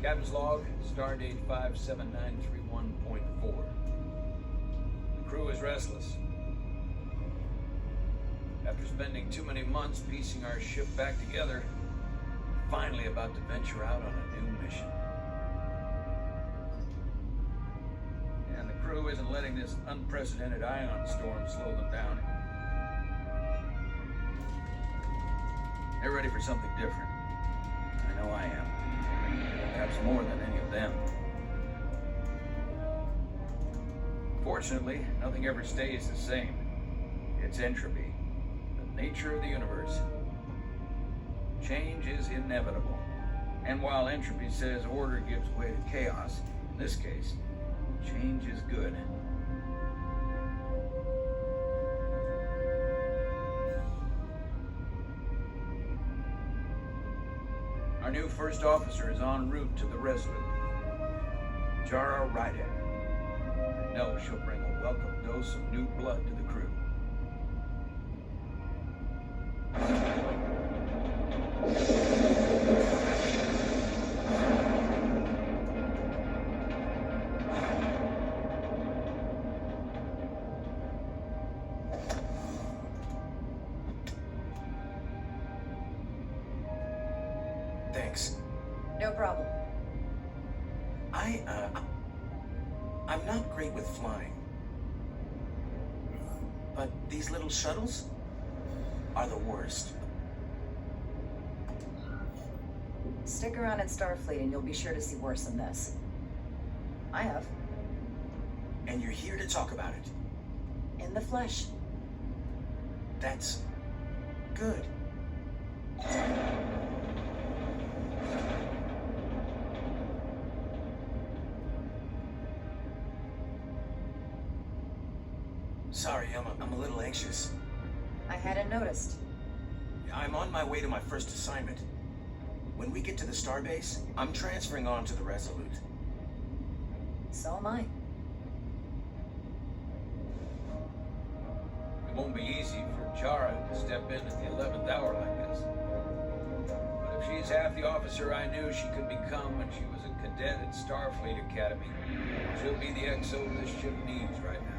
Captain's log, stardate 57931.4. The crew is restless. After spending too many months piecing our ship back together, we're finally about to venture out on a new mission. And the crew isn't letting this unprecedented ion storm slow them down. They're ready for something different. I know I am. Perhaps more than any of them. Fortunately, nothing ever stays the same. It's entropy, the nature of the universe. Change is inevitable. And while entropy says order gives way to chaos, in this case, change is good. Our new first officer is en route to the Resolute. Jara Ryder. I know she'll bring a welcome dose of new blood to the crew. Thanks. No problem. I'm not great with flying. But these little shuttles are the worst. Stick around in Starfleet and you'll be sure to see worse than this. I have. And you're here to talk about it. In the flesh. That's good. Sorry, I'm a little anxious. I hadn't noticed. I'm on my way to my first assignment. When we get to the starbase, I'm transferring on to the Resolute. So am I. It won't be easy for Jara to step in at the 11th hour like this. But if she's half the officer I knew she could become when she was a cadet at Starfleet Academy, she'll be the XO this ship needs right now.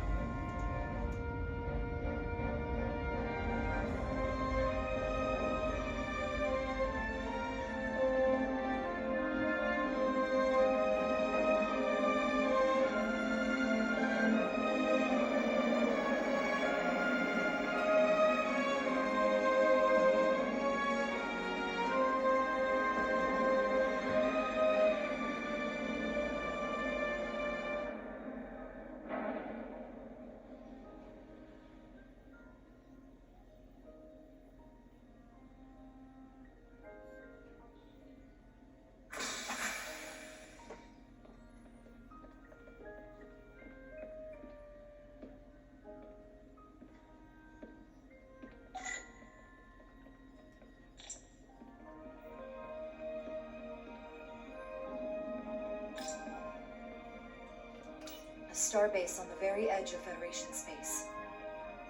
Starbase on the very edge of Federation space.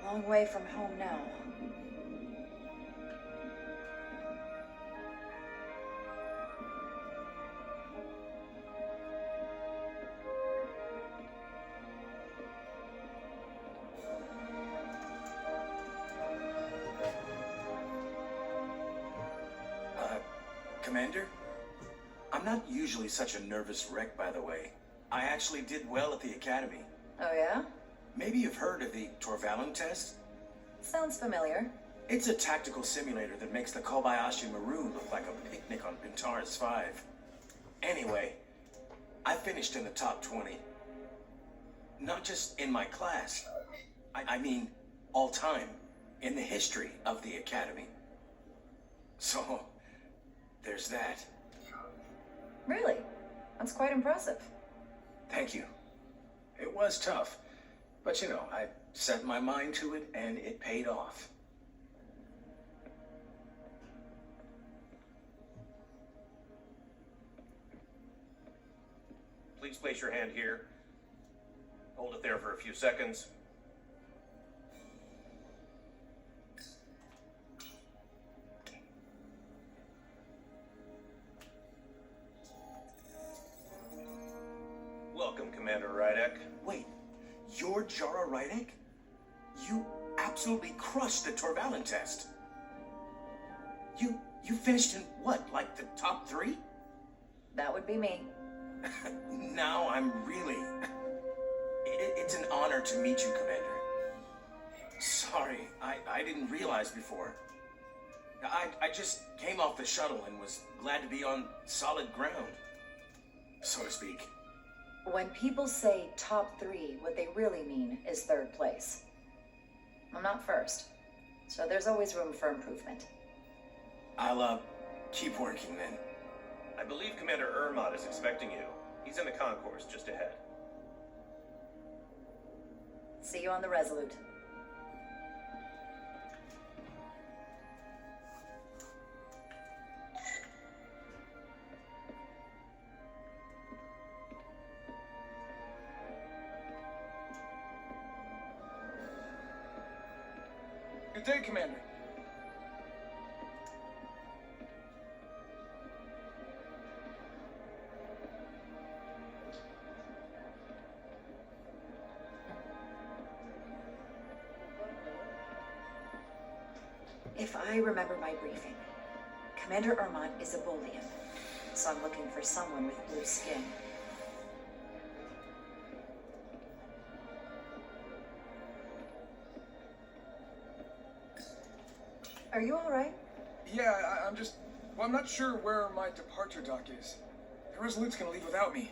Long way from home now. Commander? I'm not usually such a nervous wreck, by the way. I actually did well at the Academy. Oh yeah? Maybe you've heard of the Torvalum test? Sounds familiar. It's a tactical simulator that makes the Kobayashi Maru look like a picnic on Pintaris 5. Anyway, I finished in the top 20. Not just in my class. I mean, all time, in the history of the Academy. So, there's that. Really? That's quite impressive. Thank you. It was tough, but you know, I set my mind to it and it paid off. Please place your hand here. Hold it there for a few seconds. Welcome, Commander Rydek. Wait, you're Jara Rydek? You absolutely crushed the Torvalin test. You finished in what, like the top 3? That would be me. Now I'm really... It's an honor to meet you, Commander. Sorry, I didn't realize before. I just came off the shuttle and was glad to be on solid ground, so to speak. When people say top 3, what they really mean is 3rd place. I'm not first, so there's always room for improvement. I'll, keep working then. I believe Commander Ermot is expecting you. He's in the concourse just ahead. See you on the Resolute. Good day, Commander. If I remember my briefing, Commander Ermot is a Bolian, so I'm looking for someone with blue skin. Are you all right? Yeah, I'm just... Well, I'm not sure where my departure dock is. The Resolute's gonna leave without me.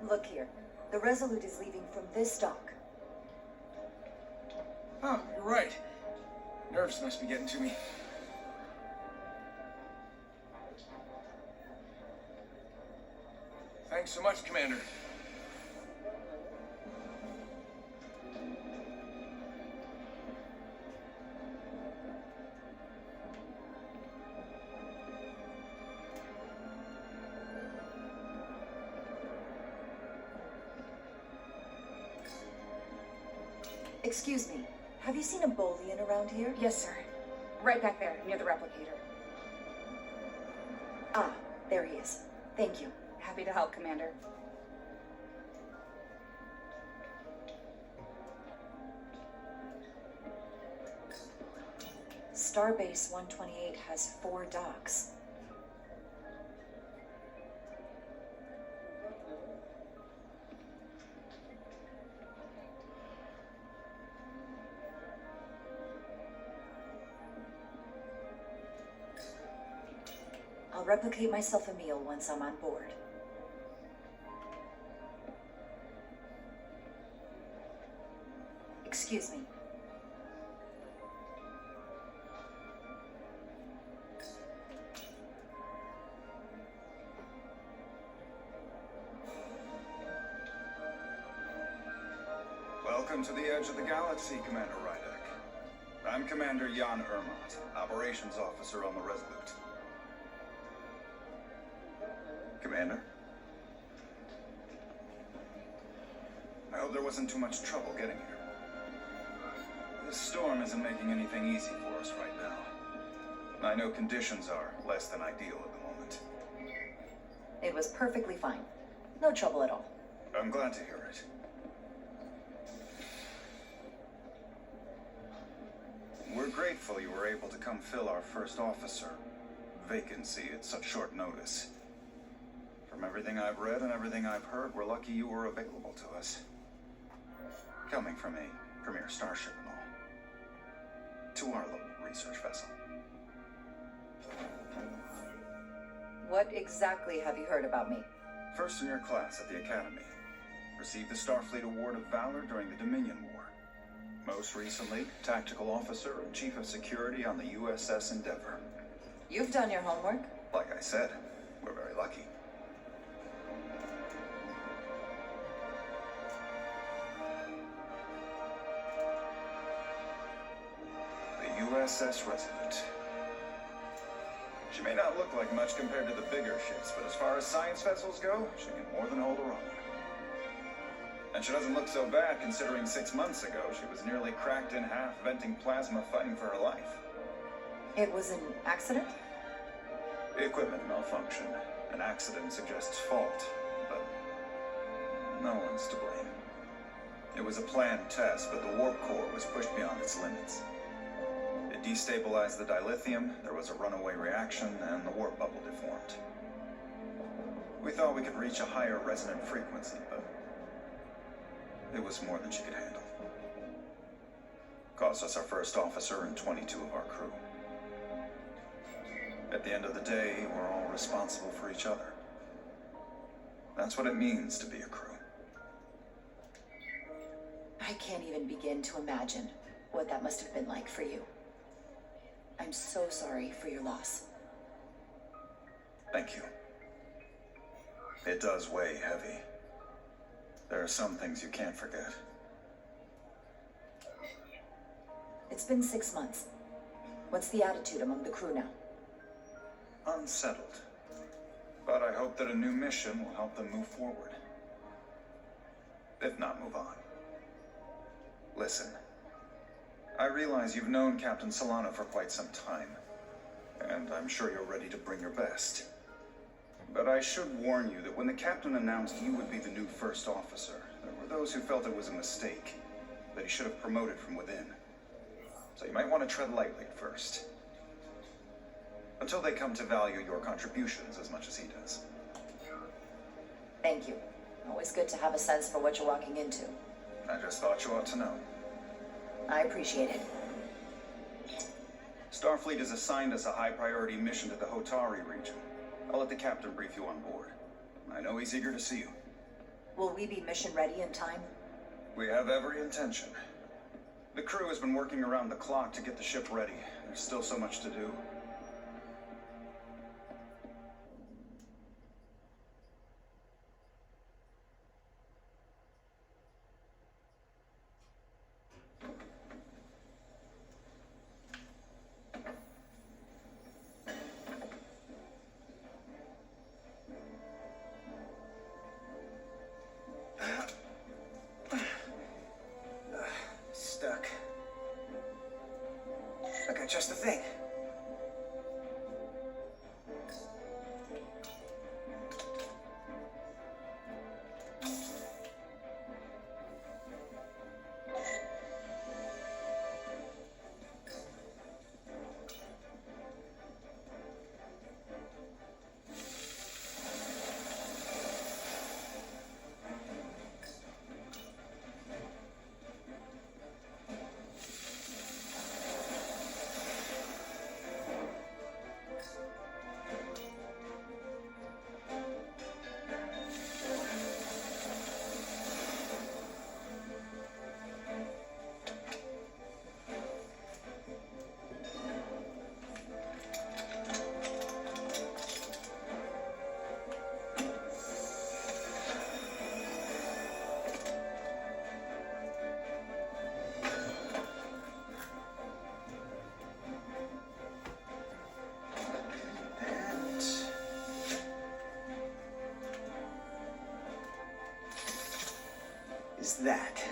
Look here. The Resolute is leaving from this dock. Oh, you're right. Nerves must be getting to me. Thanks so much, Commander. Excuse me, have you seen a Bolian around here? Yes, sir. Right back there, near the replicator. Ah, there he is. Thank you. Happy to help, Commander. Starbase 128 has 4 docks. I'll replicate myself a meal once I'm on board. Excuse me. Welcome to the edge of the galaxy, Commander Rydek. I'm Commander Jan Ermot, Operations Officer on the Resolute. Commander? I hope there wasn't too much trouble getting here. This storm isn't making anything easy for us right now. I know conditions are less than ideal at the moment. It was perfectly fine. No trouble at all. I'm glad to hear it. We're grateful you were able to come fill our first officer vacancy at such short notice. From everything I've read and everything I've heard, we're lucky you were available to us. Coming from a premier starship and all. To our little research vessel. What exactly have you heard about me? First in your class at the Academy. Received the Starfleet Award of Valor during the Dominion War. Most recently, Tactical Officer and Chief of Security on the USS Endeavor. You've done your homework. Like I said, we're very lucky. The USS Resolute. She may not look like much compared to the bigger ships, but as far as science vessels go, she can more than hold her own. And she doesn't look so bad considering 6 months ago she was nearly cracked in half venting plasma fighting for her life. It was an accident? Equipment malfunction. An accident suggests fault It was a planned test, but the warp core was pushed beyond its limits. It destabilized the dilithium, there was a runaway reaction, and the warp bubble deformed. We thought we could reach a higher resonant frequency, but it was more than she could handle. Cost us our first officer and 22 of our crew. At the end of the day, we're all responsible for each other. That's what it means to be a crew. I can't even begin to imagine what that must have been like for you. I'm so sorry for your loss. Thank you. It does weigh heavy. There are some things you can't forget. It's been 6 months. What's the attitude among the crew now? Unsettled. But I hope that a new mission will help them move forward. If not, move on. Listen. I realize you've known Captain Solano for quite some time, and I'm sure you're ready to bring your best. But I should warn you that when the captain announced you would be the new first officer, there were those who felt it was a mistake, that he should have promoted from within. So you might want to tread lightly at first. Until they come to value your contributions as much as he does. Thank you. Always good to have a sense for what you're walking into. I just thought you ought to know. I appreciate it. Starfleet has assigned us a high-priority mission to the Hotari region. I'll let the captain brief you on board. I know he's eager to see you. Will we be mission ready in time? We have every intention. The crew has been working around the clock to get the ship ready. There's still so much to do. Stuck. I got just the thing. Is that.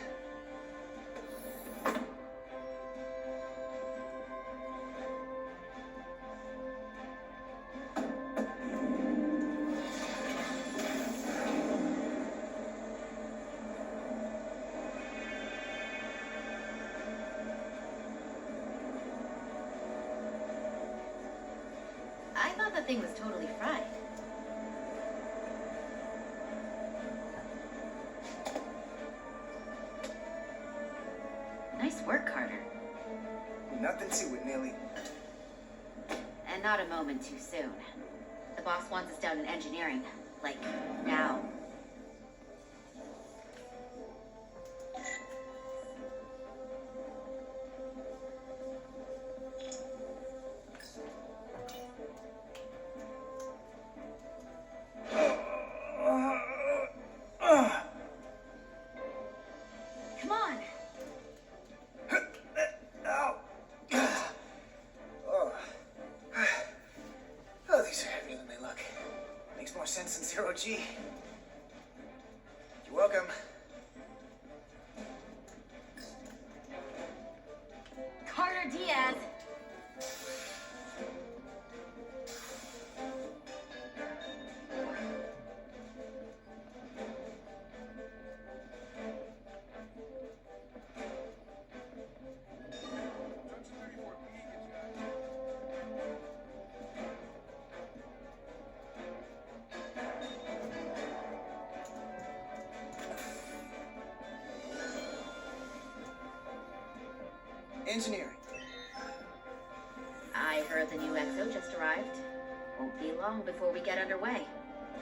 I thought the thing was totally fried. Nice work, Carter. Nothing to it, Neely. And not a moment too soon. The boss wants us down in engineering. Like, now. Come on! Oh, these are heavier than they look. Makes more sense than zero G. You're welcome. Carter Diaz! engineering. I heard the new XO just arrived. Won't be long before we get underway.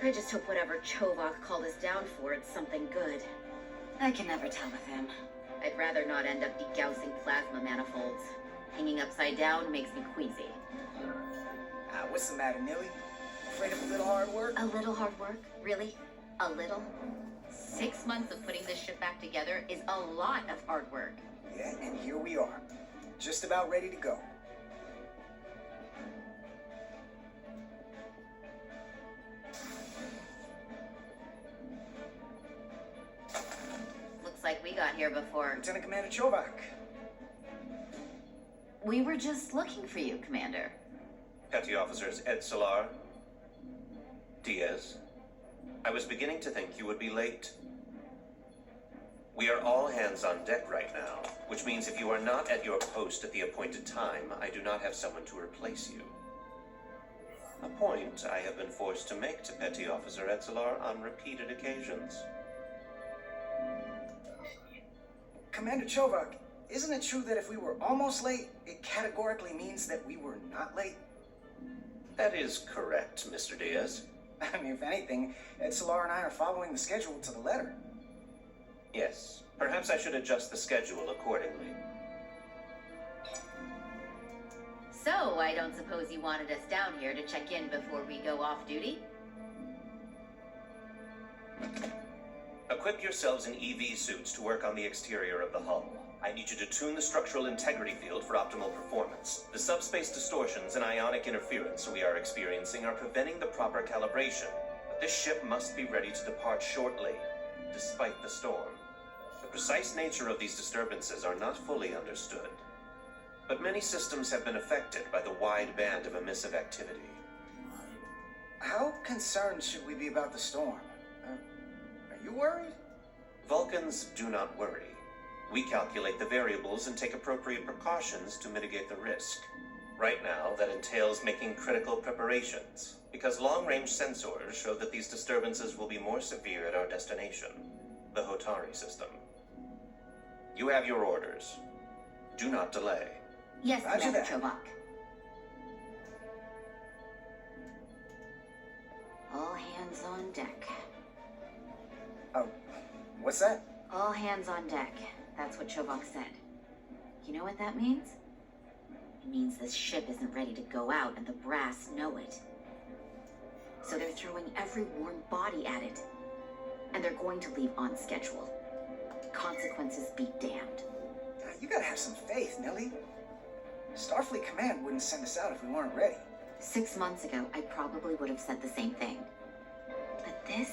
I just hope whatever Chovak called us down for, it's something good. I can never tell with him. I'd rather not end up degaussing plasma manifolds. Hanging upside down makes me queasy. What's the matter, Millie? Afraid of a little hard work? A little hard work? Really? A little? 6 months of putting this ship back together is a lot of hard work. Yeah, and here we are. Just about ready to go. Looks like we got here before. Lieutenant Commander Chovak. We were just looking for you, Commander. Petty Officers Ed Solar, Diaz. I was beginning to think you would be late. We are all hands on deck right now, which means if you are not at your post at the appointed time, I do not have someone to replace you. A point I have been forced to make to Petty Officer Etzelar on repeated occasions. Commander Chovak, isn't it true that if we were almost late, it categorically means that we were not late? That is correct, Mr. Diaz. I mean, if anything, Ed Solar and I are following the schedule to the letter. Yes, perhaps I should adjust the schedule accordingly. So, I don't suppose you wanted us down here to check in before we go off duty? Equip yourselves in EV suits to work on the exterior of the hull. I need you to tune the structural integrity field for optimal performance. The subspace distortions and ionic interference we are experiencing are preventing the proper calibration. But this ship must be ready to depart shortly, despite the storm. The precise nature of these disturbances are not fully understood. But many systems have been affected by the wide band of emissive activity. How concerned should we be about the storm? Are you worried? Vulcans do not worry. We calculate the variables and take appropriate precautions to mitigate the risk. Right now, that entails making critical preparations, because long-range sensors show that these disturbances will be more severe at our destination, the Hotari system. You have your orders. Do not delay. Yes, Roger Commander that. Chovak. All hands on deck. Oh, what's that? All hands on deck. That's what Chovak said. You know what that means? It means this ship isn't ready to go out and the brass know it. So they're throwing every warm body at it. And they're going to leave on schedule. Consequences be damned. You gotta have some faith, Nellie. Starfleet Command wouldn't send us out if we weren't ready. 6 months ago, I probably would have said the same thing. But this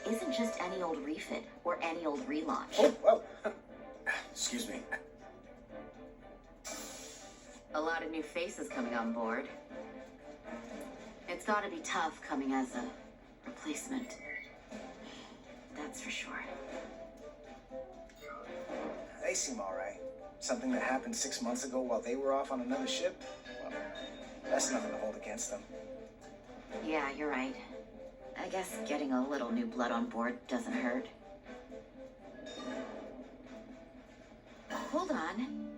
isn't just any old refit or any old relaunch. Oh, whoa. Excuse me. A lot of new faces coming on board. It's gotta be tough coming as a replacement. That's for sure. They seem all right. Something that happened 6 months ago while they were off on another ship? Well, that's nothing to hold against them. Yeah, you're right. I guess getting a little new blood on board doesn't hurt. Hold on.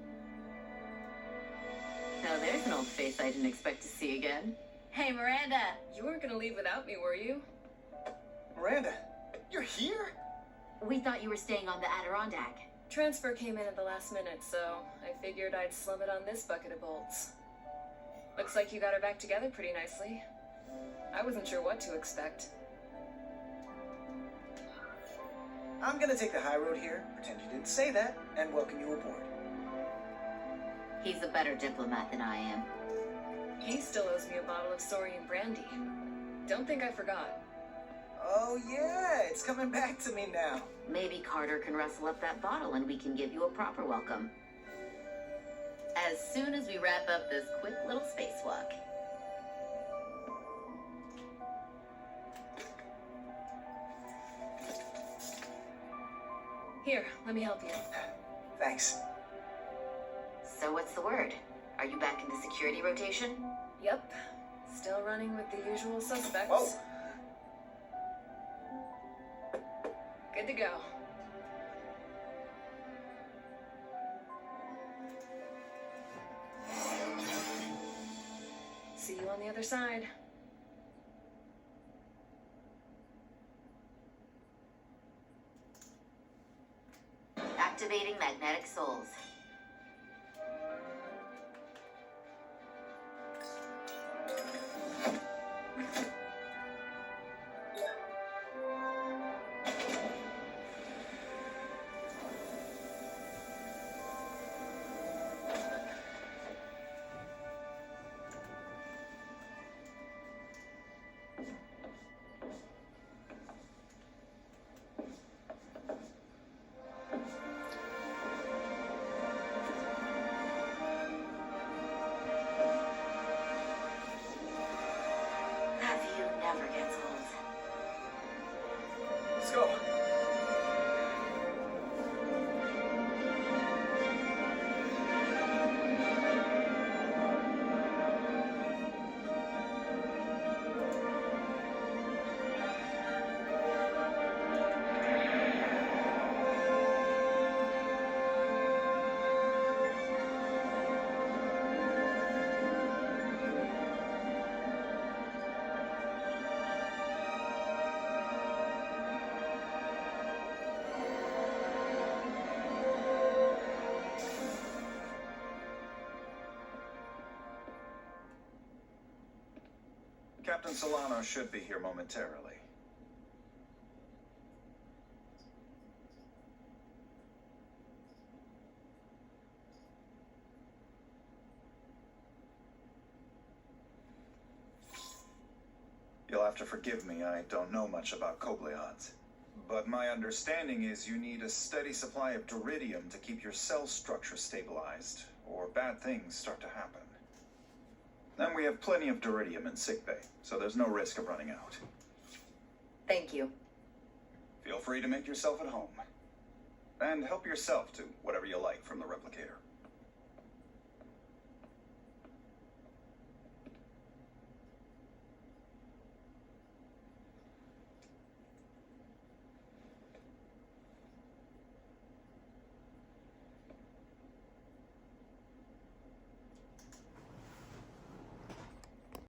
Now there's an old face I didn't expect to see again. Hey, Miranda! You weren't gonna leave without me, were you? Miranda, you're here? We thought you were staying on the Adirondack. Transfer came in at the last minute, so I figured I'd slum it on this bucket of bolts. Looks like you got her back together pretty nicely. I wasn't sure what to expect. I'm gonna take the high road here, pretend you didn't say that, and welcome you aboard. He's a better diplomat than I am. He still owes me a bottle of Saurian brandy. Don't think I forgot. Oh yeah, it's coming back to me now. Maybe Carter can rustle up that bottle and we can give you a proper welcome. As soon as we wrap up this quick little spacewalk. Here, let me help you. Thanks. So what's the word? Are you back in the security rotation? Yep. Still running with the usual suspects. Whoa. Good to go. on the other side. Activating magnetic souls. That view never gets old. Let's go. Captain Solano should be here momentarily. You'll have to forgive me, I don't know much about Kobleons. But my understanding is you need a steady supply of duridium to keep your cell structure stabilized, or bad things start to happen. And we have plenty of duridium in sickbay, so there's no risk of running out. Thank you. Feel free to make yourself at home. And help yourself to whatever you like from the replicator.